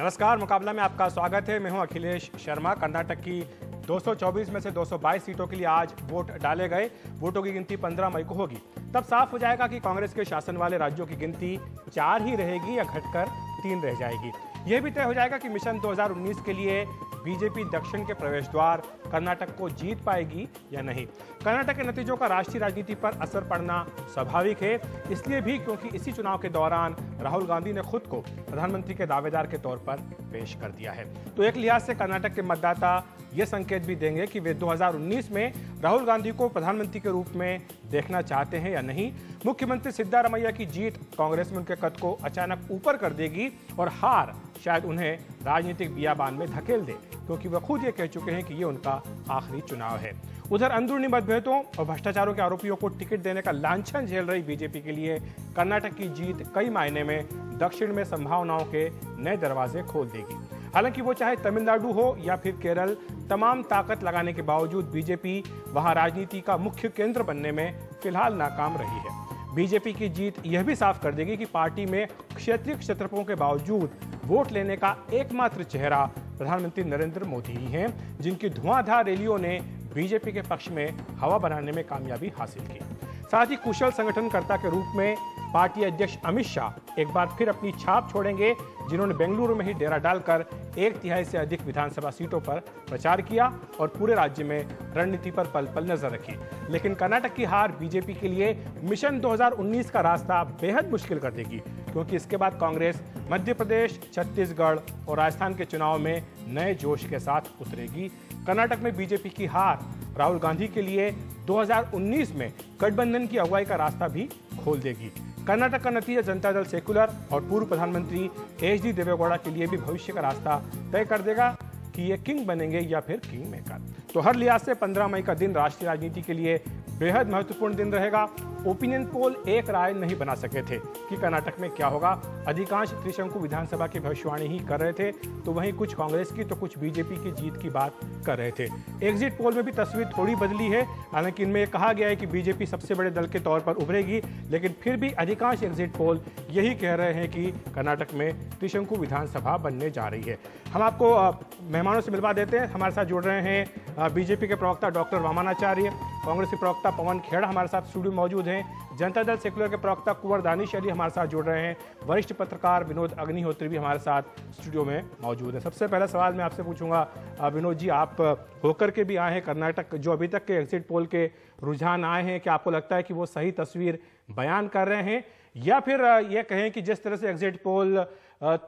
नमस्कार, मुकाबला में आपका स्वागत है। मैं हूं अखिलेश शर्मा। कर्नाटक की 224 में से 222 सीटों के लिए आज वोट डाले गए। वोटों की गिनती 15 मई को होगी। तब साफ हो जाएगा कि कांग्रेस के शासन वाले राज्यों की गिनती 4 ही रहेगी या घटकर 3 रह जाएगी। यह भी तय हो जाएगा कि मिशन 2019 के लिए बीजेपी दक्षिण के प्रवेश द्वार कर्नाटक को जीत पाएगी या नहीं। कर्नाटक के नतीजों का राष्ट्रीय राजनीति पर असर पड़ना स्वाभाविक है, इसलिए भी क्योंकि इसी चुनाव के दौरान राहुल गांधी ने खुद को प्रधानमंत्री के दावेदार के तौर पर पेश कर दिया है। तो एक लिहाज से कर्नाटक के मतदाता ये संकेत भी देंगे कि वे 2019 में राहुल गांधी को प्रधानमंत्री के रूप में देखना चाहते हैं या नहीं। मुख्यमंत्री सिद्धारमैया की जीत कांग्रेस में उनके कद को अचानक ऊपर कर देगी और हार शायद उन्हें राजनीतिक बियाबान में धकेल दे, क्योंकि वह खुद ये कह चुके हैं कि ये उनका आखिरी चुनाव है। उधर अंदरूनी मतभेदों और भ्रष्टाचारों के आरोपियों को टिकट देने का लांछन झेल रही बीजेपी के लिए कर्नाटक की जीत कई मायने में दक्षिण में संभावनाओं के नए दरवाजे खोल देगी। हालांकि वो चाहे तमिलनाडु हो या फिर केरल, तमाम ताकत लगाने के बावजूद बीजेपी वहां राजनीति का मुख्य केंद्र बनने में फिलहाल नाकाम रही है। बीजेपी की जीत यह भी साफ कर देगी कि पार्टी में क्षेत्रीय क्षत्रपों के बावजूद वोट लेने का एकमात्र चेहरा प्रधानमंत्री नरेंद्र मोदी ही हैं, जिनकी धुआंधार रैलियों ने बीजेपी के पक्ष में हवा बनाने में कामयाबी हासिल की। साथ ही कुशल संगठनकर्ता के रूप में पार्टी अध्यक्ष अमित शाह एक बार फिर अपनी छाप छोड़ेंगे, जिन्होंने बेंगलुरु में ही डेरा डालकर 1/3 से अधिक विधानसभा सीटों पर प्रचार किया और पूरे राज्य में रणनीति पर पल पल नजर रखी। लेकिन कर्नाटक की हार बीजेपी के लिए मिशन 2019 का रास्ता बेहद मुश्किल कर देगी, क्योंकि इसके बाद कांग्रेस मध्य प्रदेश, छत्तीसगढ़ और राजस्थान के चुनाव में नए जोश के साथ उतरेगी। कर्नाटक में बीजेपी की हार राहुल गांधी के लिए 2019 में गठबंधन की अगुवाई का रास्ता भी खोल देगी। कर्नाटक का नतीजा जनता दल सेकुलर और पूर्व प्रधानमंत्री एचडी देवेगौड़ा के लिए भी भविष्य का रास्ता तय कर देगा कि ये किंग बनेंगे या फिर किंग मेकर। तो हर लिहाज से 15 मई का दिन राष्ट्रीय राजनीति के लिए बेहद महत्वपूर्ण दिन रहेगा। ओपिनियन पोल एक राय नहीं बना सके थे कि कर्नाटक में क्या होगा। अधिकांश त्रिशंकु विधानसभा की भविष्यवाणी ही कर रहे थे, तो वहीं कुछ कांग्रेस की तो कुछ बीजेपी की जीत की बात कर रहे थे। एग्जिट पोल में भी तस्वीर थोड़ी बदली है। हालांकि इनमें यह कहा गया है कि बीजेपी सबसे बड़े दल के तौर पर उभरेगी, लेकिन फिर भी अधिकांश एग्जिट पोल यही कह रहे हैं कि कर्नाटक में त्रिशंकु विधानसभा बनने जा रही है। हम आपको मेहमानों से मिलवा देते हैं। हमारे साथ जुड़ रहे हैं बीजेपी के प्रवक्ता डॉक्टर वामनाचार्य, कांग्रेस के प्रवक्ता पवन खेड़ा हमारे साथ स्टूडियो में मौजूद हैं, जनता दल सेकुलर के प्रवक्ता कुंवर दानिश अली हमारे साथ जुड़ रहे हैं, वरिष्ठ पत्रकार विनोद अग्निहोत्री भी हमारे साथ स्टूडियो में मौजूद है। सबसे पहला सवाल मैं आपसे पूछूंगा विनोद जी, आप होकर के भी आए हैं कर्नाटक, जो अभी तक के एग्जिट पोल के रुझान आए हैं, क्या आपको लगता है कि वो सही तस्वीर बयान कर रहे हैं, या फिर यह कहें कि जिस तरह से एग्जिट पोल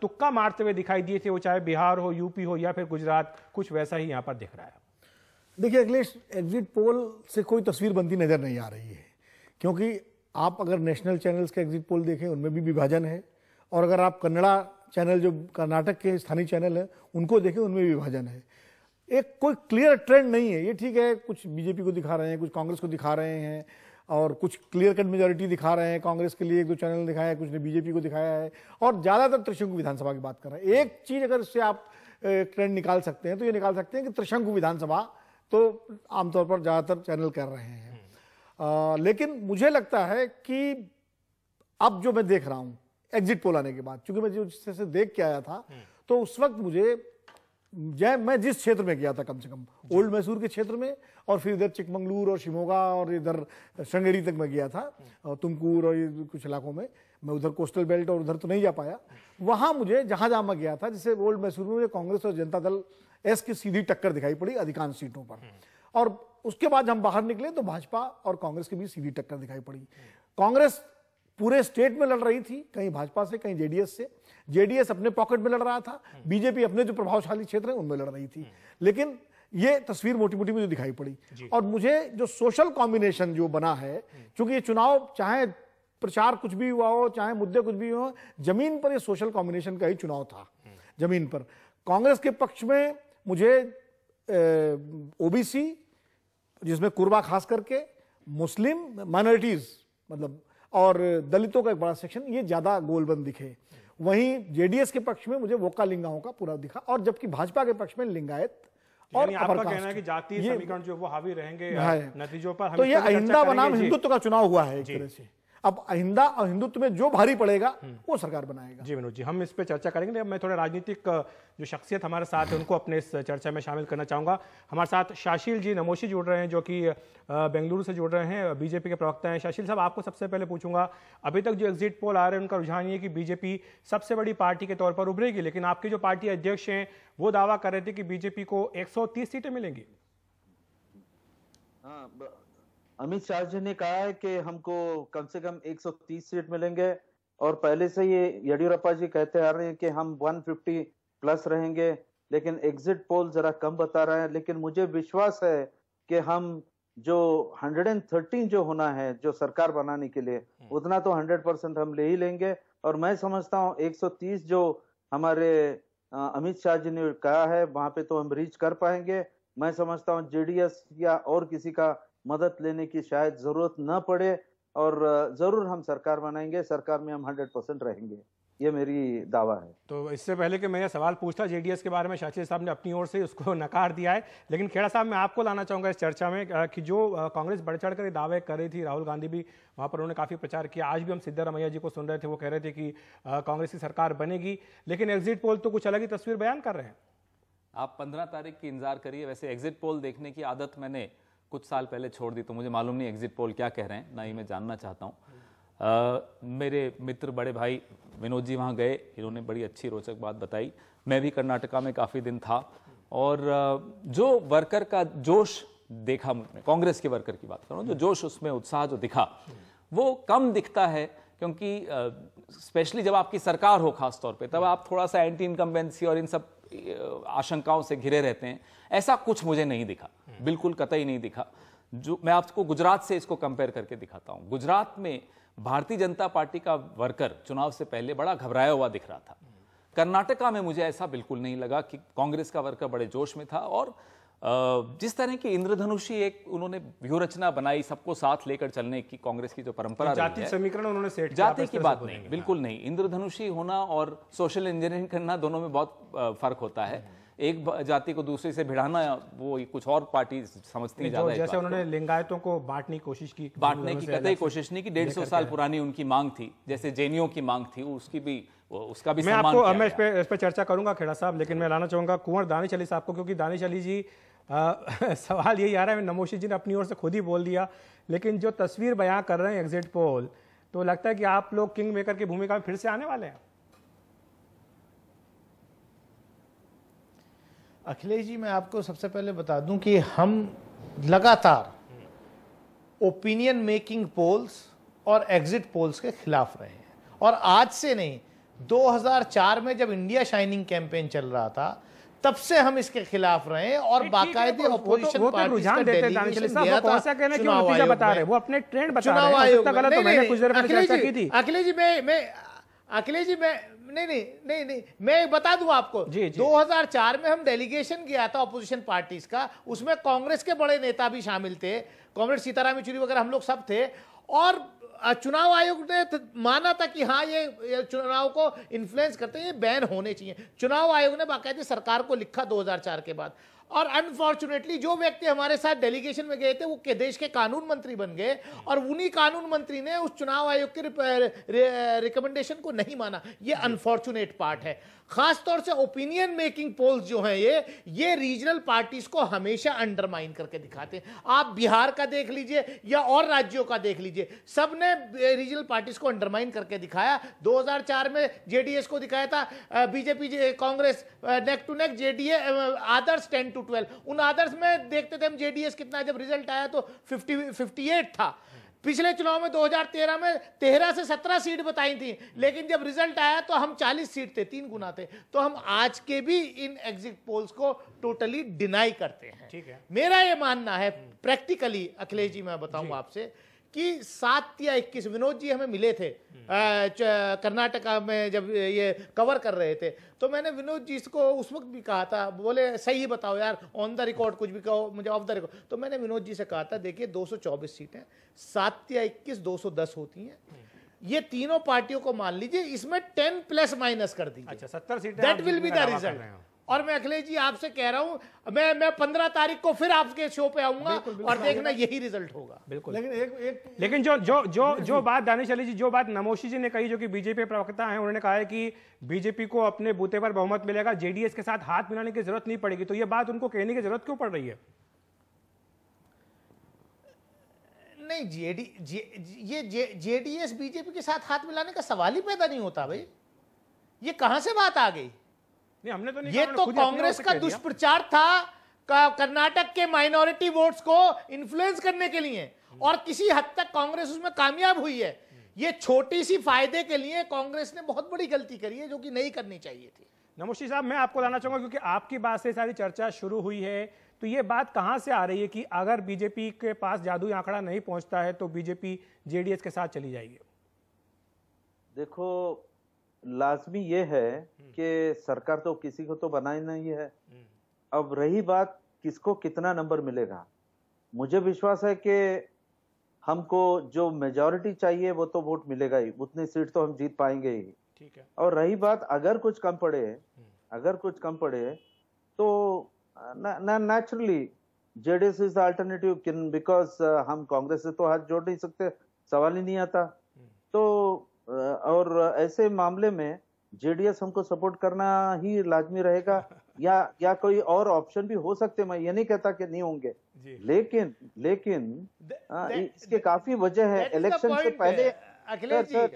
तुक्का मारते हुए दिखाई दिए थे, वो चाहे बिहार हो, यूपी हो या फिर गुजरात, कुछ वैसा ही यहाँ पर दिख रहा है? देखिए अखिलेश, एग्जिट पोल से कोई तस्वीर बनती नजर नहीं आ रही है, क्योंकि आप अगर नेशनल चैनल्स के एग्जिट पोल देखें उनमें भी विभाजन है, और अगर आप कन्नड़ा चैनल जो कर्नाटक के स्थानीय चैनल हैं उनको देखें उनमें भी विभाजन है। एक कोई क्लियर ट्रेंड नहीं है। ये ठीक है, कुछ बीजेपी को दिखा रहे हैं, कुछ कांग्रेस को दिखा रहे हैं, और कुछ क्लियर कट मेजोरिटी दिखा रहे हैं। कांग्रेस के लिए 1-2 चैनल दिखाया है, कुछ ने बीजेपी को दिखाया है, और ज़्यादातर त्रिशंकु विधानसभा की बात कर रहे हैं। एक चीज़ अगर इससे आप ट्रेंड निकाल सकते हैं तो ये निकाल सकते हैं कि त्रिशंकु विधानसभा तो आमतौर पर ज़्यादातर चैनल कर रहे हैं। लेकिन मुझे लगता है कि अब जो मैं देख रहा हूँ एग्जिट पोल आने के बाद, चूंकि मैं जिस तरह से देख के आया था, तो उस वक्त मैं जिस क्षेत्र में गया था, कम से कम ओल्ड मैसूर के क्षेत्र में, और फिर इधर चिकमंगलूर और शिमोगा और इधर श्रृंगेरी तक मैं गया था, तुमकुर और ये कुछ इलाकों में। मैं उधर कोस्टल बेल्ट और उधर तो नहीं जा पाया। वहां मुझे जहां मैं गया था, जैसे ओल्ड मैसूर में मुझे कांग्रेस और जनता दल एस की सीधी टक्कर दिखाई पड़ी अधिकांश सीटों पर, और उसके बाद हम बाहर निकले तो भाजपा और कांग्रेस के बीच सीधी टक्कर दिखाई पड़ी। कांग्रेस पूरे स्टेट में लड़ रही थी, कहीं भाजपा से, कहीं जेडीएस से। जेडीएस अपने पॉकेट में लड़ रहा था, बीजेपी अपने जो प्रभावशाली क्षेत्र है उनमें लड़ रही थी। लेकिन ये तस्वीर मोटी मोटी मुझे दिखाई पड़ी, और मुझे जो सोशल कॉम्बिनेशन जो बना है, क्योंकि ये चुनाव चाहे प्रचार कुछ भी हुआ हो, चाहे मुद्दे कुछ भी हो, जमीन पर ये सोशल कॉम्बिनेशन का ही चुनाव था। जमीन पर कांग्रेस के पक्ष में मुझे ओबीसी, जिसमें कुर्बा खास करके, मुस्लिम माइनॉरिटीज मतलब, और दलितों का एक बड़ा सेक्शन, ये ज्यादा गोलबंद दिखे। वहीं जेडीएस के पक्ष में मुझे वोक्का-लिंगाओं का पूरा दिखा, और जबकि भाजपा के पक्ष में लिंगायत और आपका कहना है कि जातीय समीकरण जो वो हावी रहेंगे नतीजों पर। तो ये आइंदा बनाम हिंदुत्व का चुनाव हुआ है एक तरह से। अब आइंदा और हिंदुत्व में जो भारी पड़ेगा वो सरकार बनाएगा। जी विनोद जी, हम इस पे चर्चा करेंगे। अब मैं थोड़ा राजनीतिक जो शख्सियत हमारे साथ है उनको अपने इस चर्चा में शामिल करना चाहूंगा। हमारे साथ शाशिल जी नमोशी जुड़ रहे हैं, जो कि बेंगलुरु से जुड़ रहे हैं, बीजेपी के प्रवक्ता हैं। शाशिल साहब, आपको सबसे पहले पूछूंगा, अभी तक जो एग्जिट पोल आ रहे हैं उनका रुझान ये है कि बीजेपी सबसे बड़ी पार्टी के तौर पर उभरेगी, लेकिन आपके जो पार्टी अध्यक्ष हैं वो दावा कर रहे थे कि बीजेपी को 130 सीटें मिलेंगी। हाँ, अमित शाह जी ने कहा है कि हमको कम से कम 130 सीट मिलेंगे, और पहले से ये येडियुरप्पा जी कहते आ रहे हैं कि हम 150 प्लस रहेंगे, लेकिन एग्जिट पोल जरा कम बता रहे हैं। लेकिन मुझे विश्वास है कि हम जो 113 जो होना है जो सरकार बनाने के लिए, उतना तो 100% हम ले ही लेंगे। और मैं समझता हूँ 130 जो हमारे अमित शाह जी ने कहा है वहां पे तो हम रीच कर पाएंगे। मैं समझता हूँ जेडीएस या और किसी का मदद लेने की शायद जरूरत न पड़े, और जरूर हम सरकार बनाएंगे, सरकार में हम 100% रहेंगे, ये मेरी दावा है। तो इससे पहले कि मैं ये सवाल पूछता जेडीएस के बारे में, शाशिल साहब ने अपनी ओर से उसको नकार दिया है। लेकिन खेड़ा साहब, मैं आपको लाना चाहूंगा इस चर्चा में कि जो कांग्रेस बढ़ चढ़ कर दावे कर रही थी, राहुल गांधी भी वहां पर उन्होंने काफी प्रचार किया। आज भी हम सिद्धारमैया जी को सुन रहे थे, वो कह रहे थे कि कांग्रेस की सरकार बनेगी, लेकिन एग्जिट पोल तो कुछ अलग ही तस्वीर बयान कर रहे हैं। आप 15 तारीख की इंतजार करिए। वैसे एग्जिट पोल देखने की आदत मैंने कुछ साल पहले छोड़ दी, तो मुझे मालूम नहीं एग्जिट पोल क्या कह रहे हैं, ना ही मैं जानना चाहता हूँ। मेरे मित्र बड़े भाई विनोद जी वहाँ गए, इन्होंने बड़ी अच्छी रोचक बात बताई। मैं भी कर्नाटका में काफ़ी दिन था, और जो वर्कर का जोश देखा मुझमें, कांग्रेस के वर्कर की बात करूँ, जो जोश उसमें उत्साह जो दिखा वो कम दिखता है, क्योंकि स्पेशली जब आपकी सरकार हो खास तौर पे, तब आप थोड़ा सा एंटी इनकम्बेंसी और इन सब आशंकाओं से घिरे रहते हैं। ऐसा कुछ मुझे नहीं दिखा, बिल्कुल कतई नहीं दिखा। जो मैं आपको गुजरात से इसको कंपेयर करके दिखाता हूं। गुजरात में भारतीय जनता पार्टी का वर्कर चुनाव से पहले बड़ा घबराया हुआ दिख रहा था। कर्नाटका में मुझे ऐसा बिल्कुल नहीं लगा कि कांग्रेस का वर्कर बड़े जोश में था, और जिस तरह की इंद्रधनुषी एक उन्होंने व्यूह रचना बनाई सबको साथ लेकर चलने की, कांग्रेस की जो परंपरा जाति समीकरण उन्होंने सेट किया, जाति की बात नहीं, बिल्कुल नहीं। इंद्रधनुषी होना और सोशल इंजीनियरिंग करना दोनों में बहुत फर्क होता है। एक जाति को दूसरे से भिड़ाना वो कुछ और पार्टी समझती है ज्यादा। जैसे उन्होंने लिंगायतों को बांटने की कोशिश की, बांटने की कतई कोशिश नहीं की। 150 साल पुरानी उनकी मांग थी, जैसे जैनियों की मांग थी, उसकी भी उसका भी सम्मान किया गया। मैं इस पे चर्चा करूंगा खेड़ा साहब, लेकिन मैं लाना चाहूंगा कुंवर दानिश अली साहब को, क्योंकि दानिश अली जी सवाल यही आ रहा है, नमोशी जी ने अपनी ओर से खुद ही बोल दिया, लेकिन जो तस्वीर बयां कर रहे हैं एग्जिट पोल, तो लगता है कि आप लोग किंग मेकर की भूमिका में फिर से आने वाले हैं। अखिलेश जी, मैं आपको सबसे पहले बता दूं कि हम लगातार ओपिनियन मेकिंग पोल्स और एग्जिट पोल्स के खिलाफ रहे हैं, और आज से नहीं, 2004 में जब इंडिया शाइनिंग कैंपेन चल रहा था तब से हम इसके खिलाफ रहे हैं, और बाकायदे अपोजिशन पार्टीज का डेलीगेशन दिया था चुनाव आयोग बता रहे, वो अपने ट्रेंड बता रहे हैं। चुनाव आयोग गलत तो मैंने कुछ देर पहले चर्चा की थी। अखिलेश जी नहीं, मैं बता दूं आपको, 2004 में हम डेलीगेशन गया था अपोजिशन पार्टीज का, उसमें कांग्रेस के बड़े नेता भी शामिल थे, कांग्रेस सीताराम येचुरी वगैरह हम लोग सब थे, और चुनाव आयोग ने माना था कि हाँ ये चुनाव को इन्फ्लुएंस करते हैं, ये बैन होने चाहिए। चुनाव आयोग ने बाकायदे सरकार को लिखा 2004 के बाद, और अनफॉर्चुनेटली जो व्यक्ति हमारे साथ डेलीगेशन में गए थे वो के देश के कानून मंत्री बन गए, और उन्हीं कानून मंत्री ने उस चुनाव आयोग के रिकमेंडेशन को नहीं माना। ये अनफॉर्चुनेट पार्ट है। खास तौर से ओपिनियन मेकिंग पोल्स जो हैं ये रीजनल पार्टीज को हमेशा अंडरमाइन करके दिखाते हैं। आप बिहार का देख लीजिए या और राज्यों का देख लीजिए, सबने रीजनल पार्टीज को अंडरमाइन करके दिखाया। 2004 में जेडीएस को दिखाया था, BJP Congress neck to neck, JDA आदर्श 10-12, उन आदर्श में देखते थे हम जेडीएस कितना, जब रिजल्ट आया तो 58 था। पिछले चुनाव में 2013 में 13 से 17 सीट बताई थी, लेकिन जब रिजल्ट आया तो हम 40 सीट थे, 3 गुना थे। तो हम आज के भी इन एग्जिट पोल्स को टोटली डिनाई करते हैं। ठीक है, मेरा ये मानना है प्रैक्टिकली, अखिलेश जी मैं बताऊं आपसे कि 7 या 21 विनोद जी हमें मिले थे कर्नाटका में जब ये कवर कर रहे थे, तो मैंने विनोद जी को उस वक्त भी कहा था, बोले सही बताओ यार, ऑन द रिकॉर्ड कुछ भी कहो, मुझे ऑफ द रिकॉर्ड। तो मैंने विनोद जी से कहा था, देखिए 224 सीटें, 7 या 21 210 होती हैं, ये तीनों पार्टियों को मान लीजिए, इसमें 10 प्लस माइनस कर दीजिए। अच्छा, 70 सीटें, that will be the result. और मैं अखिलेश जी आपसे कह रहा हूं, मैं 15 तारीख को फिर आपके शो पे आऊंगा और देखना यही रिजल्ट होगा। बिल्कुल। लेकिन लेकिन जो बात दानिश अली जी, जो बात नमोशी जी ने कही, जो कि बीजेपी प्रवक्ता हैं, उन्होंने कहा है कि बीजेपी को अपने बूते पर बहुमत मिलेगा, जेडीएस के साथ हाथ मिलाने की जरूरत नहीं पड़ेगी, तो ये बात उनको कहने की जरूरत क्यों पड़ रही है? नहीं, जेडीएस बीजेपी के साथ हाथ मिलाने का सवाल ही पैदा नहीं होता भाई। ये कहां से बात आ गई? नहीं, हमने तो नहीं, ये तो कांग्रेस का दुष्प्रचार था कर्नाटक के माइनॉरिटी वोट्स को इन्फ्लुएंस करने के लिए, और किसी हद तक कांग्रेस उसमें कामयाब हुई है। ये छोटी सी फायदे के लिए कांग्रेस ने बहुत बड़ी गलती करी है, जो कि नहीं करनी चाहिए थी। नमोशी साहब, मैं आपको लाना चाहूंगा, क्योंकि आपकी बात से सारी चर्चा शुरू हुई है, तो ये बात कहां से आ रही है कि अगर बीजेपी के पास जादुई आंकड़ा नहीं पहुंचता है तो बीजेपी जेडीएस के साथ चली जाएगी? देखो, लाजमी ये है कि सरकार तो किसी को तो बनाई नहीं है। अब रही बात किसको कितना नंबर मिलेगा, मुझे विश्वास है कि हमको जो मेजॉरिटी चाहिए वो तो वोट मिलेगा ही, उतनी सीट तो हम जीत पाएंगे ही। ठीक है। और रही बात अगर कुछ कम पड़े तो naturally JDS is the alternative, because हम कांग्रेस से तो हाथ जोड़ नहीं सकते, सवाल ही नहीं आता। तो और ऐसे मामले में जेडीएस हमको सपोर्ट करना ही लाजमी रहेगा, या कोई और ऑप्शन भी हो सकते, मैं ये नहीं कहता कि नहीं होंगे, लेकिन इसके काफी वजह है। इलेक्शन से पहले अखिलेश जी,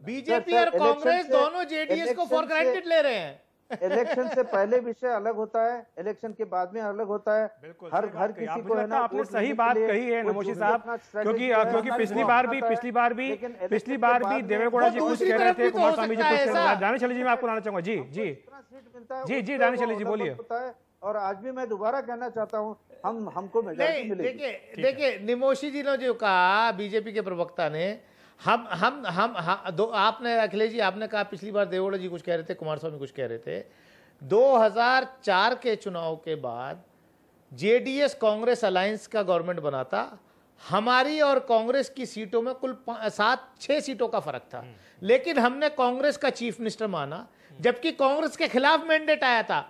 बीजेपी और कांग्रेस दोनों जेडीएस को फॉर ग्रांटेड ले रहे हैं। इलेक्शन से पहले विषय अलग होता है, इलेक्शन के बाद में अलग होता है। हर किसी को है ना, आपने सही बात कही है नमोशी साहब, क्योंकि पिछली बार भी देवेगौड़ा जी कुछ कह रहे थे, कुमार स्वामी जी कुछ कह रहे थे। दानिश अली जी, मैं आपको लाना चाहूंगा। जी दानिश अली जी बोलिए। और आज भी मैं दोबारा कहना चाहता हूँ, हमको मेजॉरिटी मिलेगी। देखिए निमोशी जी ने जो कहा, बीजेपी के प्रवक्ता ने, आपने अखिलेश जी आपने कहा पिछली बार देवेगौड़ा जी कुछ कह रहे थे, कुमार स्वामी कुछ कह रहे थे। 2004 के चुनाव के बाद जेडीएस कांग्रेस अलायंस का गवर्नमेंट बना था, हमारी और कांग्रेस की सीटों में कुल 7-6 सीटों का फर्क था, लेकिन हमने कांग्रेस का चीफ मिनिस्टर माना, जबकि कांग्रेस के खिलाफ मैंडेट आया था।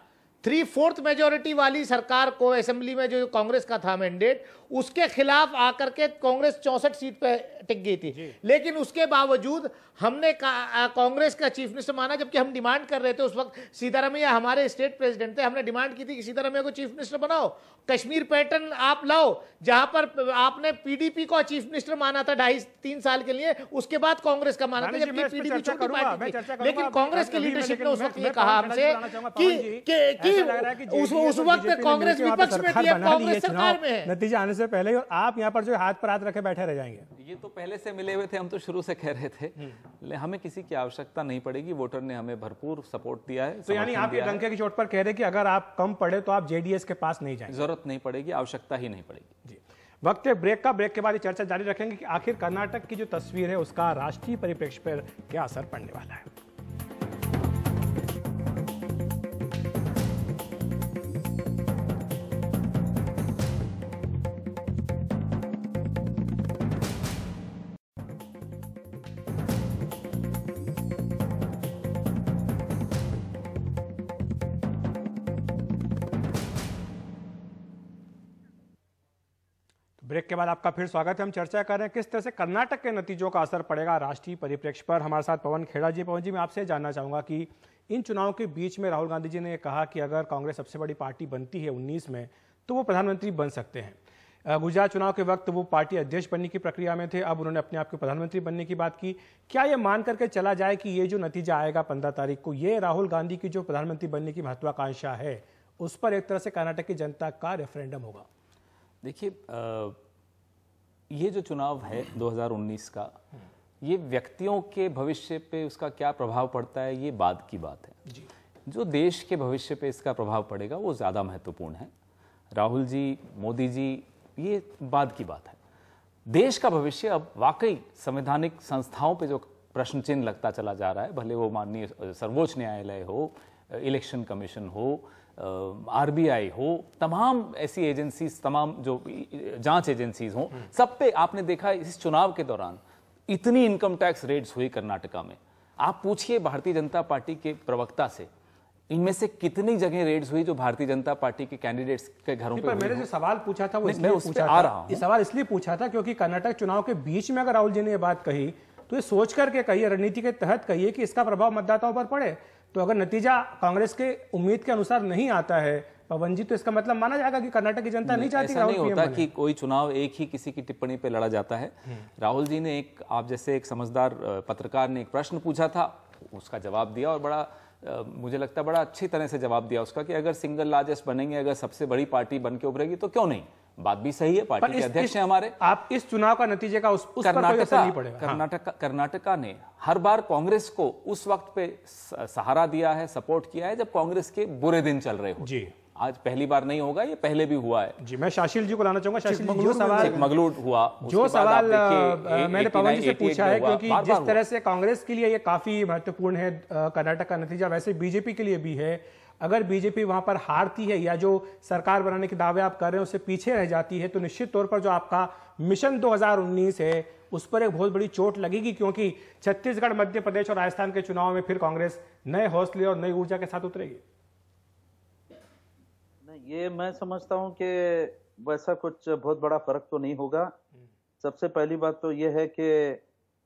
3/4 मेजोरिटी वाली सरकार को असेंबली में जो कांग्रेस का था मैंडेट, उसके खिलाफ आकर के कांग्रेस 64 सीट पे टिक गई थी। लेकिन उसके बावजूद हमने कांग्रेस का चीफ मिनिस्टर माना, जबकि हम डिमांड कर रहे थे उस वक्त, सीतारमैया हमारे स्टेट प्रेसिडेंट थे, हमने डिमांड की थी कि सीतारमैया को चीफ मिनिस्टर बनाओ, कश्मीर पैटर्न आप लाओ, जहां पर आपने पीडीपी को चीफ मिनिस्टर माना था 2.5-3 साल के लिए, उसके बाद कांग्रेस का माना था, जबकि पीडीपी छोटी पार्टी थी। लेकिन कांग्रेस की लीडरशिप ने उस वक्त ये कहा हमसे कि उस वक्त कांग्रेस विपक्ष में थी, अब कांग्रेस सरकार में है। नतीजा आने से पहले और आप यहाँ पर जो हाथ पर हाथ रखे बैठे रह जाएंगे। ये तो पहले से मिले हुए थे, हम तो शुरू से कह रहे थे, हमें किसी की आवश्यकता नहीं पड़ेगी, वोटर ने हमें भरपूर सपोर्ट दिया है। तो यानी आप ये डंके की चोट पर कह रहे हैं कि अगर आप कम पड़े तो आप जेडीएस के पास नहीं जाएंगे? जरूरत नहीं पड़ेगी, आवश्यकता ही नहीं पड़ेगी। जी, वक्त है ब्रेक का। ब्रेक के बाद ये चर्चा जारी रखेंगे कि आखिर कर्नाटक की जो तस्वीर है उसका राष्ट्रीय परिप्रेक्ष्य पर क्या असर पड़ने वाला है। ब्रेक के बाद आपका फिर स्वागत है। हम चर्चा कर रहे हैं किस तरह से कर्नाटक के नतीजों का असर पड़ेगा राष्ट्रीय परिप्रेक्ष्य पर। हमारे साथ पवन खेड़ा जी। पवन जी, मैं आपसे जानना चाहूंगा कि इन चुनावों के बीच में राहुल गांधी जी ने कहा कि अगर कांग्रेस सबसे बड़ी पार्टी बनती है 19 में तो वो प्रधानमंत्री बन सकते हैं। गुजरात चुनाव के वक्त वो पार्टी अध्यक्ष बनने की प्रक्रिया में थे, अब उन्होंने अपने आप को प्रधानमंत्री बनने की बात की। क्या ये मान करके चला जाए कि ये जो नतीजा आएगा 15 तारीख को, ये राहुल गांधी की जो प्रधानमंत्री बनने की महत्वाकांक्षा है उस पर एक तरह से कर्नाटक की जनता का रेफरेंडम होगा? देखिए, ये जो चुनाव है 2019 का, ये व्यक्तियों के भविष्य पे उसका क्या प्रभाव पड़ता है, ये बाद की बात है जी। जो देश के भविष्य पे इसका प्रभाव पड़ेगा वो ज़्यादा महत्वपूर्ण है। राहुल जी, मोदी जी, ये बाद की बात है। देश का भविष्य अब वाकई संवैधानिक संस्थाओं पे जो प्रश्न चिन्ह लगता चला जा रहा है, भले वो माननीय सर्वोच्च न्यायालय हो, इलेक्शन कमीशन हो, आरबीआई हो, तमाम ऐसी एजेंसीज, तमाम जो जांच एजेंसीज हों, सब पे आपने देखा इस चुनाव के दौरान इतनी इनकम टैक्स रेड्स हुई कर्नाटका में। आप पूछिए भारतीय जनता पार्टी के प्रवक्ता से, इनमें से कितनी जगह रेड्स हुई जो भारतीय जनता पार्टी के कैंडिडेट्स के घरों पे? मैंने जो सवाल पूछा था वो मैं उस पे आ रहा हूं। ये सवाल इसलिए पूछा था क्योंकि कर्नाटक चुनाव के बीच में अगर राहुल जी ने ये बात कही तो ये सोच करके कही, रणनीति के तहत कही कि इसका प्रभाव मतदाताओं पर पड़े। तो अगर नतीजा कांग्रेस के उम्मीद के अनुसार नहीं आता है पवन जी, तो इसका मतलब माना जाएगा कि कर्नाटक की जनता नहीं चाहती। ऐसा नहीं होता कि कोई चुनाव एक ही किसी की टिप्पणी पे लड़ा जाता है। राहुल जी ने आप जैसे एक समझदार पत्रकार ने एक प्रश्न पूछा था, उसका जवाब दिया और बड़ा मुझे लगता है बड़ा अच्छी तरह से जवाब दिया उसका कि अगर सिंगल लार्जेस्ट बनेंगे, अगर सबसे बड़ी पार्टी बन के उभरेगी तो क्यों नहीं। बात भी सही है, पार्टी के अध्यक्ष हैं हमारे। आप इस चुनाव का नतीजे का उस पर कोई असर नहीं पड़ेगा। कर्नाटका ने हर बार कांग्रेस को उस वक्त पे सहारा दिया है, सपोर्ट किया है जब कांग्रेस के बुरे दिन चल रहे हो जी। आज पहली बार नहीं होगा, ये पहले भी हुआ है जी। मैं शाशिल जी को लाना चाहूंगा। शाशिल जी, जो सवाल मगलूर हुआ, जो सवाल मैंने पवन जी से पूछा है, क्योंकि जिस तरह से कांग्रेस के लिए ये काफी महत्वपूर्ण है कर्नाटक का नतीजा, वैसे बीजेपी के लिए भी है। अगर बीजेपी वहां पर हारती है या जो सरकार बनाने के दावे आप कर रहे हैं उससे पीछे रह जाती है, तो निश्चित तौर पर जो आपका मिशन 2019 है उस पर एक बहुत बड़ी चोट लगेगी, क्योंकि छत्तीसगढ़, मध्य प्रदेश और राजस्थान के चुनाव में फिर कांग्रेस नए हौसले और नई ऊर्जा के साथ उतरेगी। ये मैं समझता हूं कि वैसा कुछ बहुत बड़ा फर्क तो नहीं होगा। सबसे पहली बात तो ये है कि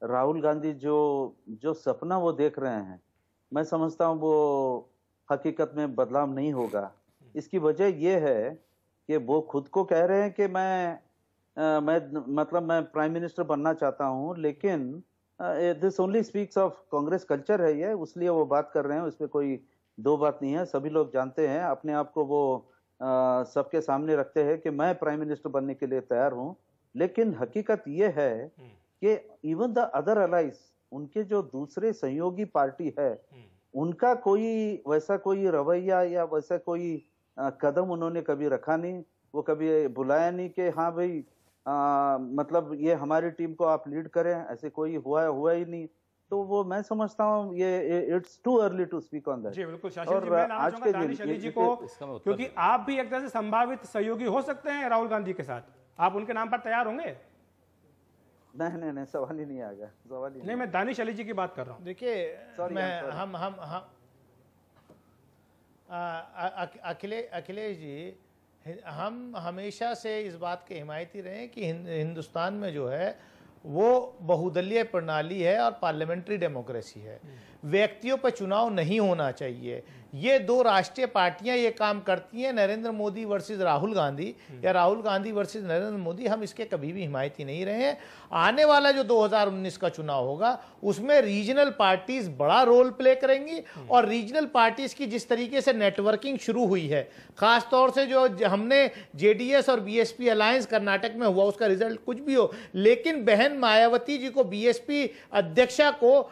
राहुल गांधी जो सपना वो देख रहे हैं, मैं समझता हूं वो हकीकत में बदलाव नहीं होगा। इसकी वजह ये है कि वो खुद को कह रहे हैं कि मैं प्राइम मिनिस्टर बनना चाहता हूं, लेकिन this only speaks of Congress culture है ये, इसलिए वो बात कर रहे हैं। उसमें कोई दो बात नहीं है। सभी लोग जानते हैं, अपने आप को वो सबके सामने रखते हैं कि मैं प्राइम मिनिस्टर बनने के लिए तैयार हूं। लेकिन हकीकत यह है कि इवन द अदर अलाइज, उनके जो दूसरे सहयोगी पार्टी है, उनका वैसा कोई रवैया या वैसा कोई कदम उन्होंने कभी रखा नहीं। वो कभी बुलाया नहीं कि हाँ भाई मतलब ये हमारी टीम को आप लीड करें, ऐसे कोई हुआ ही नहीं। तो वो मैं समझता हूँ ये it's too early to speak on that. जी बिल्कुल शाशिल जी, मैं आज के दानिश अली जी को, क्योंकि आप भी एक तरह से संभावित सहयोगी हो सकते हैं राहुल गांधी के साथ, आप उनके नाम पर तैयार होंगे? नहीं, सवाल ही नहीं आएगा, सवाल ही नहीं। मैं दानिश अली जी की बात कर रहा हूँ। देखिए, अखिलेश जी, हम हमेशा से इस बात के हिमायती रहे कि हिंदुस्तान में जो है वो बहुदलीय प्रणाली है और पार्लियामेंट्री डेमोक्रेसी है। व्यक्तियों पर चुनाव नहीं होना चाहिए। ये दो राष्ट्रीय पार्टियां ये काम करती हैं, नरेंद्र मोदी वर्सेस राहुल गांधी या राहुल गांधी वर्सेस नरेंद्र मोदी। हम इसके कभी भी हिमायती नहीं रहे हैं। आने वाला जो 2019 का चुनाव होगा उसमें रीजनल पार्टीज बड़ा रोल प्ले करेंगी, और रीजनल पार्टीज की जिस तरीके से नेटवर्किंग शुरू हुई है, खासतौर से जो हमने जेडीएस और बीएसपी अलायंस कर्नाटक में हुआ, उसका रिजल्ट कुछ भी हो, लेकिन बहन मायावती जी को, बीएसपी अध्यक्षा को,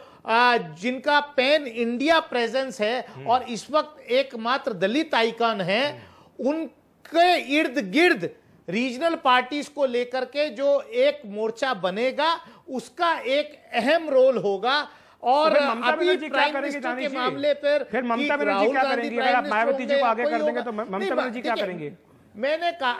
जिनका पैन इंडिया प्रेजेंस है और इस वक्त एकमात्र दलित आइकन है, उनके इर्द गिर्द रीजनल पार्टीज को लेकर के जो एक मोर्चा बनेगा उसका एक अहम रोल होगा। और अभी प्राइम मिनिस्टर के मामले पर फिर ममता बनर्जी क्या करेंगी? अगर आप मायावती जी को आगे कर देंगे तो ममता बनर्जी क्या करेंगे? मैंने कहा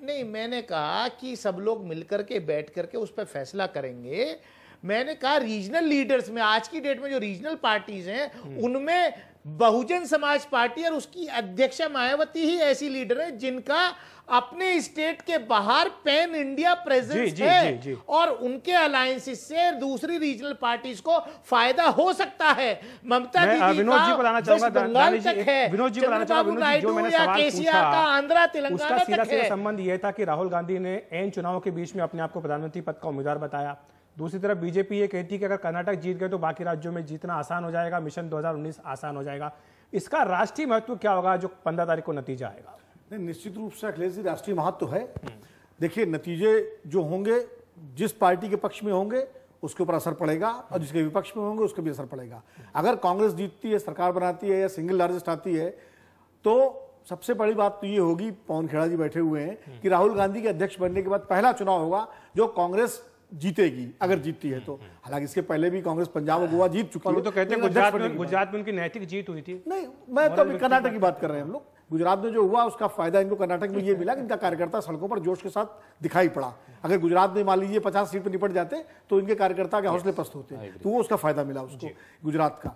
नहीं, मैंने कहा कि सब लोग मिलकर के बैठ करके उस पर फैसला करेंगे। मैंने कहा रीजनल लीडर्स में, आज की डेट में जो रीजनल पार्टीज हैं उनमें बहुजन समाज पार्टी और उसकी अध्यक्षा मायावती ही ऐसी लीडर है जिनका अपने स्टेट के बाहर पैन इंडिया प्रेजेंस है, और उनके अलायंसेस से दूसरी रीजनल पार्टीज को फायदा हो सकता है। ममता दीदी का बंगाल तक है, चंद्रबाबू नायडू या केसीआर का आंध्रा तेलंगाना तक है। संबंध यह था कि राहुल गांधी ने एन चुनाव के बीच में अपने आप को प्रधानमंत्री पद का उम्मीदवार बताया। दूसरी तरफ बीजेपी ये कहती है कि अगर कर्नाटक जीत गए तो बाकी राज्यों में जीतना आसान हो जाएगा, मिशन 2019 आसान हो जाएगा। इसका राष्ट्रीय महत्व क्या होगा जो 15 तारीख को नतीजा आएगा? नहीं, निश्चित रूप से अखिलेश जी राष्ट्रीय महत्व है। देखिए, नतीजे जो होंगे जिस पार्टी के पक्ष में होंगे उसके ऊपर असर पड़ेगा, और जिसके विपक्ष में होंगे उसके भी असर पड़ेगा। अगर कांग्रेस जीतती है, सरकार बनाती है या सिंगल लार्जेस्ट आती है, तो सबसे बड़ी बात तो ये होगी, पवन खेड़ा जी बैठे हुए हैं, कि राहुल गांधी के अध्यक्ष बनने के बाद पहला चुनाव होगा जो कांग्रेस जीतेगी, अगर जीतती है तो। हालांकि इसके पहले भी कांग्रेस पंजाब और गोवा जीत चुकी है। तो कहते हैं गुजरात में उनकी नैतिक जीत हुई थी। नहीं, मैं तो अभी कर्नाटक की बात कर रहे हैं हम लोग। गुजरात में जो हुआ उसका फायदा इनको कर्नाटक में ये मिला कि इनका कार्यकर्ता सड़कों पर जोश के साथ दिखाई पड़ा। अगर गुजरात में मान लीजिए 50 सीट पर निपट जाते तो इनके कार्यकर्ता के हौसले पस्त होते, तो वो उसका फायदा मिला उसको गुजरात का।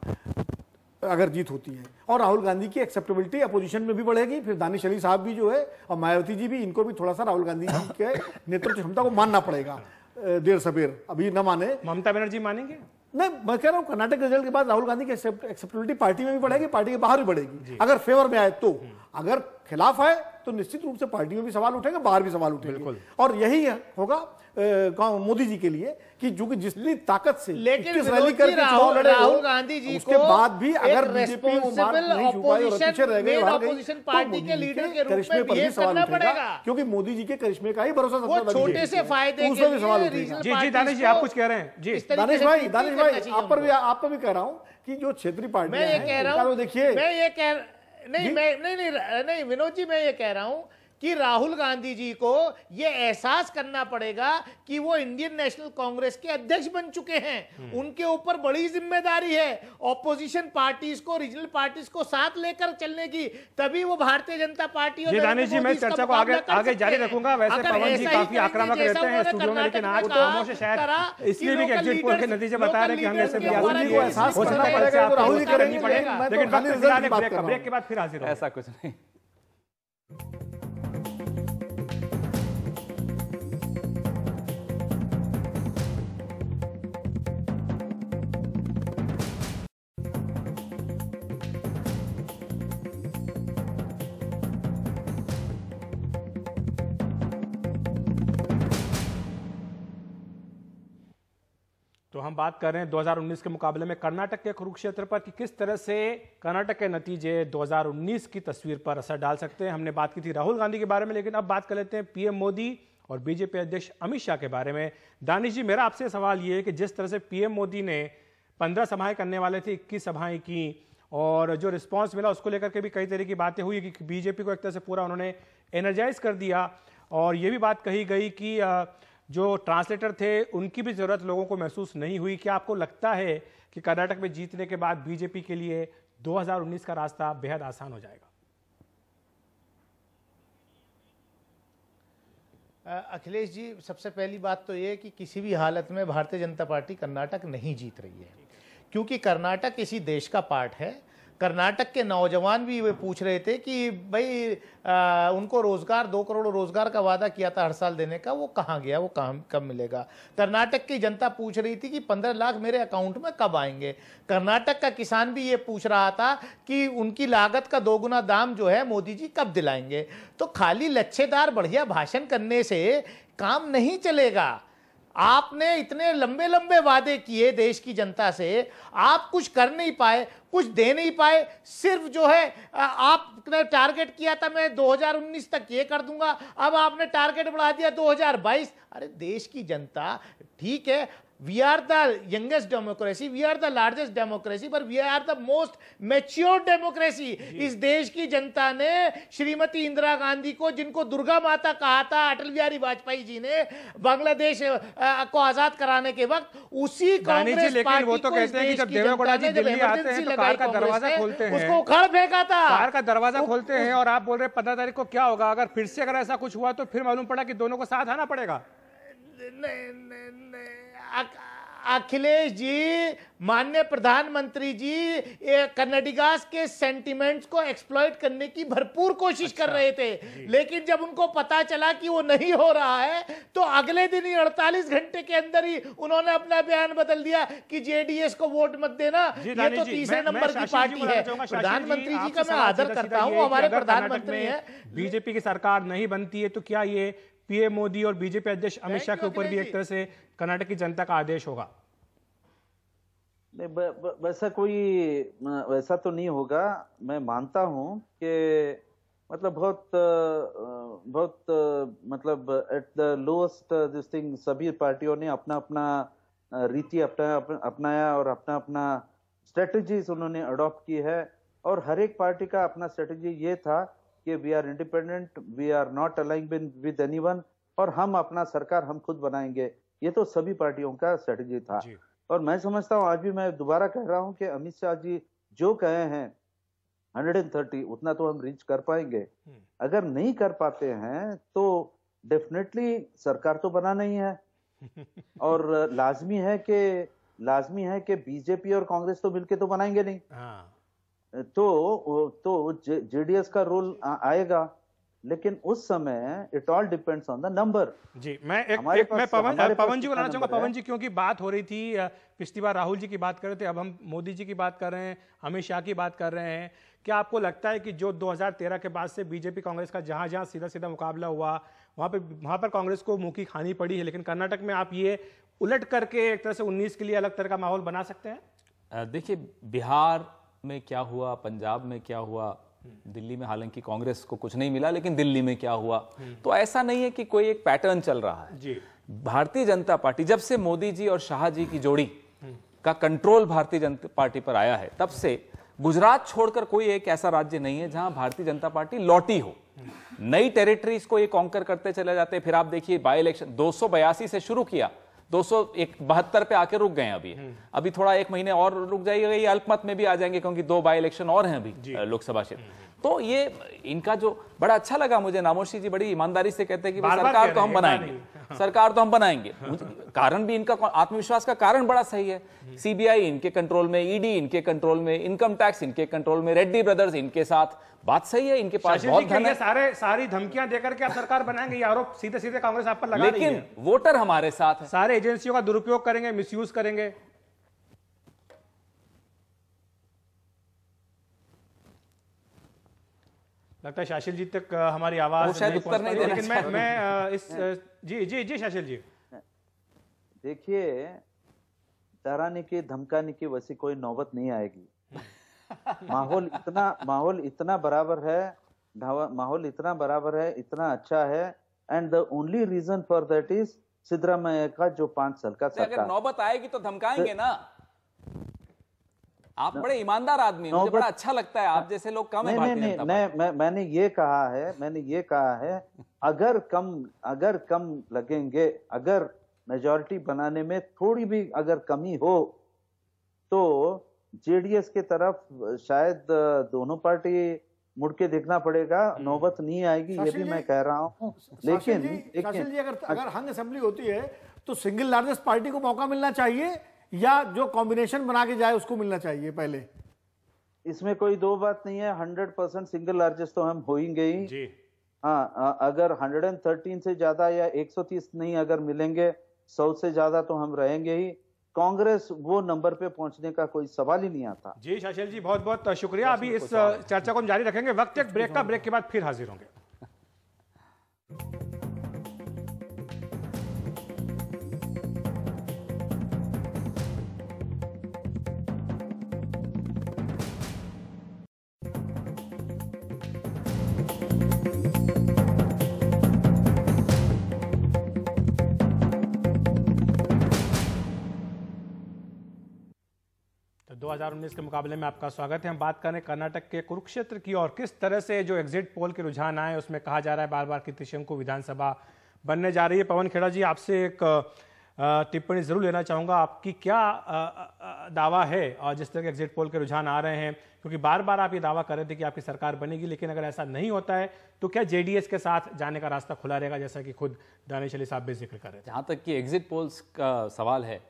अगर जीत होती है, और राहुल गांधी की एक्सेप्टेबिलिटी अपोजिशन में भी बढ़ेगी। फिर दानिश अली साहब भी जो है और मायावती जी भी, इनको भी थोड़ा सा राहुल गांधी जी के नेतृत्व क्षमता को मानना पड़ेगा। देर सबेर अभी न माने, ममता बनर्जी मानेंगे? नहीं, मैं कह रहा हूँ कर्नाटक रिजल्ट के बाद राहुल गांधी की एक्सेप्टेबिलिटी पार्टी में भी बढ़ेगी, पार्टी के बाहर भी बढ़ेगी, अगर फेवर में आए तो। अगर खिलाफ आए तो निश्चित रूप से पार्टी में भी सवाल उठेंगे, बाहर भी सवाल उठेंगे। और यही होगा मोदी जी के लिए कि जो कि जितनी ताकत से लेकिन रैली करके चुनाव लड़े राहुल गांधी जी उसके बाद भी अगर बीजेपी पीछे रह गए, ऑपोजिशन पार्टी के लीडर के रूप में बिहेव करना पड़ेगा, क्योंकि मोदी जी के करिश्मे का ही भरोसा वो छोटे से फायदे के लिए सवाल जी दानिश जी आप कुछ कह रहे हैं? जी दानिश भाई आप पर भी कह रहा हूँ कि जो क्षेत्रीय पार्टी, मैं ये कह रहा हूँ, देखिए नहीं विनोद जी, मैं ये कह रहा हूँ कि राहुल गांधी जी को यह एहसास करना पड़ेगा कि वो इंडियन नेशनल कांग्रेस के अध्यक्ष बन चुके हैं। उनके ऊपर बड़ी जिम्मेदारी है ऑपोजिशन पार्टीज को, रीजनल पार्टीज को साथ लेकर चलने की, तभी वो भारतीय जनता पार्टी और दानिश जी मैं चर्चा को आगे जारी रखूंगा। वैसे पवन जी काफी आक्रामक रहते हैं स्टूडियो में, लेकिन आज खामोश शायद इसलिए भी एग्जिट पोल के नतीजे बता रहे हैं कि हम ऐसे हो सकता है राहुल जी करेंगे, लेकिन ब्रेक के बाद फिर हाजिर। ऐसा कुछ नहीं। तो हम बात कर रहे हैं 2019 के मुकाबले में कर्नाटक के कुरुक्षेत्र पर कि किस तरह से कर्नाटक के नतीजे 2019 की तस्वीर पर असर डाल सकते हैं। हमने बात की थी राहुल गांधी के बारे में, लेकिन अब बात कर लेते हैं पीएम मोदी और बीजेपी अध्यक्ष अमित शाह के बारे में। दानिश जी, मेरा आपसे सवाल ये है कि जिस तरह से पीएम मोदी ने 15 सभाएं करने वाले थे, 21 सभाएं की, और जो रिस्पॉन्स मिला उसको लेकर के भी कई तरह की बातें हुई कि बीजेपी को एक तरह से पूरा उन्होंने एनर्जाइज कर दिया, और ये भी बात कही गई कि जो ट्रांसलेटर थे उनकी भी जरूरत लोगों को महसूस नहीं हुई। क्या आपको लगता है कि कर्नाटक में जीतने के बाद बीजेपी के लिए 2019 का रास्ता बेहद आसान हो जाएगा? अखिलेश जी, सबसे पहली बात तो ये कि किसी भी हालत में भारतीय जनता पार्टी कर्नाटक नहीं जीत रही है, क्योंकि कर्नाटक इसी देश का पार्ट है। कर्नाटक के नौजवान भी वे पूछ रहे थे कि भाई उनको रोजगार 2 करोड़ रोजगार का वादा किया था हर साल देने का, वो कहाँ गया, वो कब मिलेगा। कर्नाटक की जनता पूछ रही थी कि 15 लाख मेरे अकाउंट में कब आएंगे। कर्नाटक का किसान भी ये पूछ रहा था कि उनकी लागत का 2 गुना दाम जो है मोदी जी कब दिलाएंगे। तो खाली लच्छेदार बढ़िया भाषण करने से काम नहीं चलेगा। आपने इतने लंबे लंबे वादे किए देश की जनता से, आप कुछ कर नहीं पाए, कुछ दे नहीं पाए। सिर्फ जो है आपने टारगेट किया था मैं 2019 तक ये कर दूंगा, अब आपने टारगेट बढ़ा दिया 2022। अरे देश की जनता, ठीक है, we are the youngest democracy, we are the largest democracy, पर we are the most mature democracy. इस देश की जनता ने श्रीमती इंदिरा गांधी को, जिनको दुर्गा माता कहा था अटल बिहारी वाजपेयी जी ने बांग्लादेश को आजाद कराने के वक्त, उसी कांग्रेस पार्टी वो तो कहते हैं कि जब देवेगौड़ा जी दिल्ली आते हैं तो कार का दरवाजा खोलते हैं, उसको उखाड़ फेंका था। कार का दरवाजा खोलते हैं और आप बोल रहे 15 तारीख को क्या होगा। अगर फिर से अगर ऐसा कुछ हुआ तो फिर मालूम पड़ा कि दोनों को साथ आना पड़ेगा। अखिलेश जी, माननीय प्रधानमंत्री जी कन्नडिगास के सेंटिमेंट्स को एक्सप्लॉइट करने की भरपूर कोशिश कर रहे थे, लेकिन जब उनको पता चला कि वो नहीं हो रहा है तो अगले दिन ही 48 घंटे के अंदर ही उन्होंने अपना बयान बदल दिया कि जेडीएस को वोट मत देना, ये तो तीसरे नंबर की पार्टी है। प्रधानमंत्री जी का मैं आदर करता हूं, हमारे प्रधानमंत्री है। बीजेपी की सरकार नहीं बनती है तो क्या ये पीएम मोदी और बीजेपी अध्यक्ष अमित शाह के ऊपर भी एक तरह से कर्नाटक की जनता का आदेश होगा? वैसा तो नहीं होगा। मैं मानता हूं कि मतलब मतलब at the lowest this thing सभी पार्टियों ने अपना अपना रीति अपनाया और अपना अपना स्ट्रेटजीज उन्होंने अडॉप्ट की है, और हर एक पार्टी का अपना स्ट्रेटजी ये था कि we are independent, we are not aligning with anyone, और हम अपना सरकार हम खुद बनाएंगे। ये तो सभी पार्टियों का स्ट्रेटजी था। और मैं समझता हूं, आज भी मैं दोबारा कह रहा हूं कि अमित शाह जी जो कहे हैं 130 उतना तो हम रीच कर पाएंगे। अगर नहीं कर पाते हैं तो डेफिनेटली सरकार तो बनाना ही है, और लाजमी है कि बीजेपी और कांग्रेस तो मिलके तो बनाएंगे नहीं। तो जेडीएस का रोल आएगा, लेकिन उस समय it all depends on the number. जी, मैं पवन जी को लाना चाहूंगा। पवन जी, क्योंकि बात हो रही थी, पिछली बार राहुल जी की बात कर रहे थे, अब हम मोदी जी की बात कर रहे हैं, अमित शाह की बात कर रहे हैं। क्या आपको लगता है कि जो 2013 के बाद से बीजेपी कांग्रेस का जहां जहां सीधा सीधा मुकाबला हुआ, वहां पर कांग्रेस को मुंह की खानी पड़ी है, लेकिन कर्नाटक में आप ये उलट करके एक तरह से 19 के लिए अलग तरह का माहौल बना सकते हैं? देखिए, बिहार में क्या हुआ, पंजाब में क्या हुआ, दिल्ली में हालांकि कांग्रेस को कुछ नहीं मिला, लेकिन दिल्ली में क्या हुआ, तो ऐसा नहीं है कि कोई एक पैटर्न चल रहा है जी। भारतीय जनता पार्टी जब से मोदी जी और शाह जी की जोड़ी का कंट्रोल भारतीय जनता पार्टी पर आया है, तब से गुजरात छोड़कर कोई एक ऐसा राज्य नहीं है जहां भारतीय जनता पार्टी लौटी हो। नई टेरिटरीज को ये कॉन्कर करते चले जाते हैं। फिर आप देखिए, बाई इलेक्शन 282 से शुरू किया, 272 पे आके रुक गए। अभी थोड़ा एक महीने और रुक जाइएगा, ये अल्पमत में भी आ जाएंगे, क्योंकि 2 बाई इलेक्शन और हैं अभी लोकसभा क्षेत्र। तो ये इनका जो बड़ा अच्छा लगा मुझे, नामोशी जी बड़ी ईमानदारी से कहते हैं कि सरकार तो हम बनाएंगे, सरकार तो हम बनाएंगे। कारण भी इनका आत्मविश्वास का कारण बड़ा सही है। सीबीआई इनके कंट्रोल में, ईडी इनके कंट्रोल में, इनकम टैक्स इनके कंट्रोल में, रेड्डी ब्रदर्स इनके साथ, बात सही है, इनके पास बहुत धन है। सारी धमकियां देकर के आप सरकार बनाएंगे, ये आरोप सीधे सीधे कांग्रेस आप पर लगा रही है। लेकिन वोटर हमारे साथ है। सारे एजेंसियों का दुरुपयोग करेंगे, मिसयूज करेंगे। लगता है शाशिल जी तक हमारी आवाज शायद उत्तर नहीं देना, लेकिन मैं इस जी शाशिल जी, देखिए, डराने की धमकाने की वैसी कोई नौबत नहीं आएगी। माहौल इतना बराबर है, इतना अच्छा है, and the only reason for that is Siddaramaiah का जो 5 साल का सरकार। अगर नौबत आएगी तो धमकाएंगे ना। आप बड़े ईमानदार आदमी हैं, मुझे बड़ा अच्छा लगता है, आप जैसे लोग कम है। मैंने ये कहा है अगर कम लगेंगे, अगर मेजॉरिटी बनाने में थोड़ी भी अगर कमी हो, तो जेडीएस के तरफ शायद दोनों पार्टी मुड़ के देखना पड़ेगा। नौबत नहीं आएगी, ये भी मैं कह रहा हूँ। लेकिन अगर हंग असेंबली होती है तो सिंगल लार्जेस्ट पार्टी को मौका मिलना चाहिए, या जो कॉम्बिनेशन बना के जाए उसको मिलना चाहिए पहले? इसमें कोई दो बात नहीं है। 100% सिंगल लार्जेस्ट तो हम होंगे ही जी। हाँ, अगर 113 से ज्यादा या 130 नहीं अगर मिलेंगे, 100 से ज्यादा तो हम रहेंगे ही। कांग्रेस वो नंबर पे पहुंचने का कोई सवाल ही नहीं आता। जी शाशिल जी, बहुत बहुत शुक्रिया। अभी इस चर्चा को हम जारी रखेंगे, वक्त एक ब्रेक का, ब्रेक के बाद फिर हाजिर होंगे। तो 2019 के मुकाबले में आपका स्वागत है। हम बात करें कर्नाटक के कुरुक्षेत्र की, और किस तरह से जो एग्जिट पोल के रुझान आए, उसमें कहा जा रहा है बार बार कि त्रिशंकु विधानसभा बनने जा रही है। पवन खेड़ा जी, आपसे एक टिप्पणी जरूर लेना चाहूंगा, आपकी क्या दावा है और जिस तरह के एग्जिट पोल के रुझान आ रहे हैं, क्योंकि बार बार आप ये दावा कर रहे थे कि आपकी सरकार बनेगी, लेकिन अगर ऐसा नहीं होता है तो क्या जेडीएस के साथ जाने का रास्ता खुला रहेगा, जैसा कि खुद दानिश अली साहब भी जिक्र कर रहे थे? जहां तक कि एग्जिट पोल्स का सवाल है,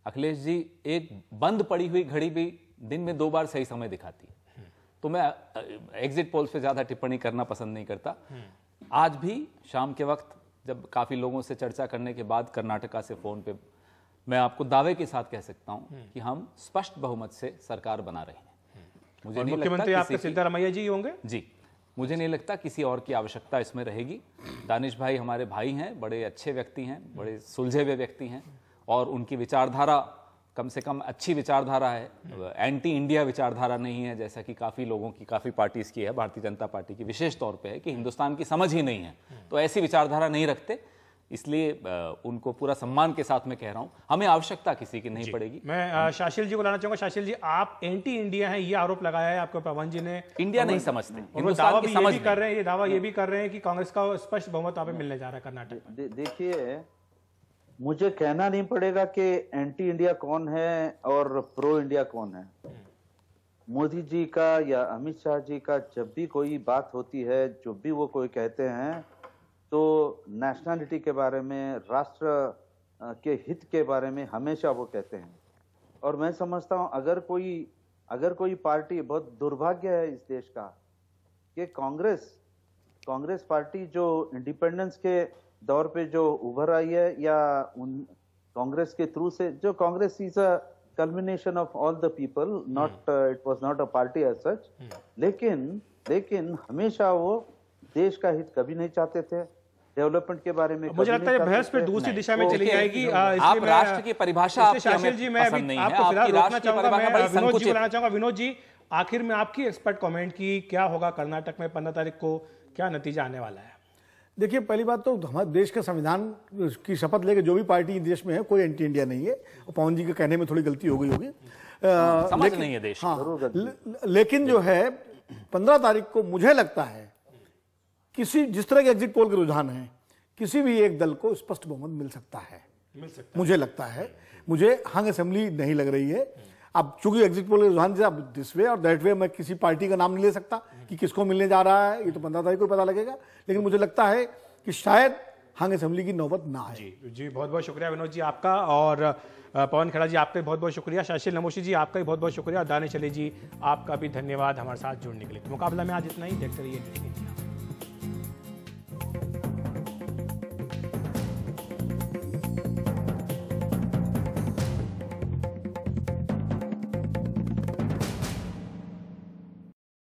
अखिलेश जी, एक बंद पड़ी हुई घड़ी भी दिन में 2 बार सही समय दिखाती है। तो मैं एग्जिट पोल्स पे ज्यादा टिप्पणी करना पसंद नहीं करता। आज भी शाम के वक्त जब काफी लोगों से चर्चा करने के बाद कर्नाटका से फोन पे मैं आपको दावे के साथ कह सकता हूं कि हम स्पष्ट बहुमत से सरकार बना रहे हैं। मुझे नहीं मुख्यमंत्री आपके सिद्धरामैया जी होंगे जी। मुझे नहीं लगता किसी और की आवश्यकता इसमें रहेगी। दानिश भाई हमारे भाई हैं, बड़े अच्छे व्यक्ति हैं, बड़े सुलझे हुए व्यक्ति हैं, और उनकी विचारधारा कम से कम अच्छी विचारधारा है, एंटी इंडिया विचारधारा नहीं है, जैसा कि काफ़ी लोगों की, काफ़ी पार्टीज की है। भारतीय जनता पार्टी की विशेष तौर पे है कि हिंदुस्तान की समझ ही नहीं है, तो ऐसी विचारधारा नहीं रखते। इसलिए उनको पूरा सम्मान के साथ मैं कह रहा हूं, हमें आवश्यकता किसी की नहीं पड़ेगी। मैं शाशिल जी को लाना चाहूंगा। शाशिल जी, आप एंटी इंडिया हैं, ये आरोप लगाया है आपको पवन जी ने। इंडिया नहीं समझते, हिंदुस्तान की समझ कर रहे हैं, ये दावा ये भी कर रहे हैं कि कांग्रेस का स्पष्ट बहुमत वहां पे मिलने जा रहा है कर्नाटक में। देखिए, मुझे कहना नहीं पड़ेगा कि एंटी इंडिया कौन है और प्रो इंडिया कौन है। मोदी जी का या अमित शाह जी का जब भी कोई बात होती है, जो भी वो कोई कहते हैं, तो नेशनलिटी के बारे में, राष्ट्र के हित के बारे में हमेशा वो कहते हैं। और मैं समझता हूं अगर कोई अगर कोई पार्टी, बहुत दुर्भाग्य है इस देश का कि कांग्रेस पार्टी जो इंडिपेंडेंस के दौर पे जो उभर आई है, या उन कांग्रेस के थ्रू से, जो Congress is a culmination of all the people, not it was not a party as such, लेकिन हमेशा वो देश का हित कभी नहीं चाहते थे, डेवलपमेंट के बारे में मुझे लगता है बहस फिर दूसरी दिशा में चली जाएगी। आप राष्ट्र की परिभाषा शाशिल जी, मैं अभी आपको फिलहाल रोकना चाहूंगा, मैं विनोद जी बुलाना चाहूंगा। विनोद जी, आखिर में आपकी एक्सपर्ट कमेंट की क्या होगा कर्नाटक में 15 तारीख को, क्या नतीजा आने वाला है? देखिए, पहली बात तो हमारे देश के संविधान की शपथ लेके जो भी पार्टी देश में है, कोई एंटी इंडिया नहीं है। पवन जी के कहने में थोड़ी गलती हो गई होगी, समझ नहीं है देश। हाँ, लेकिन जो है 15 तारीख को मुझे लगता है जिस तरह के एग्जिट पोल के रुझान हैं, किसी भी एक दल को स्पष्ट बहुमत मिल सकता है। मुझे लगता है, मुझे हंग असेंबली नहीं लग रही है। अब चूंकि एग्जिट पोल के रुझान से अब दिस वे और दैट वे मैं किसी पार्टी का नाम नहीं ले सकता कि किसको मिलने जा रहा है, ये तो 15 तारीख को पता लगेगा। लेकिन मुझे लगता है कि शायद हंग असेंबली की नौबत ना आए। जी बहुत बहुत शुक्रिया विनोद जी आपका, और पवन खेड़ा जी आपका भी बहुत बहुत शुक्रिया। शाशिल नमोशी जी आपका भी बहुत बहुत शुक्रिया, और दानिश अली जी आपका भी धन्यवाद हमारे साथ जुड़ने के लिए। तो मुकाबला में आज इतना ही, देखते रहिए।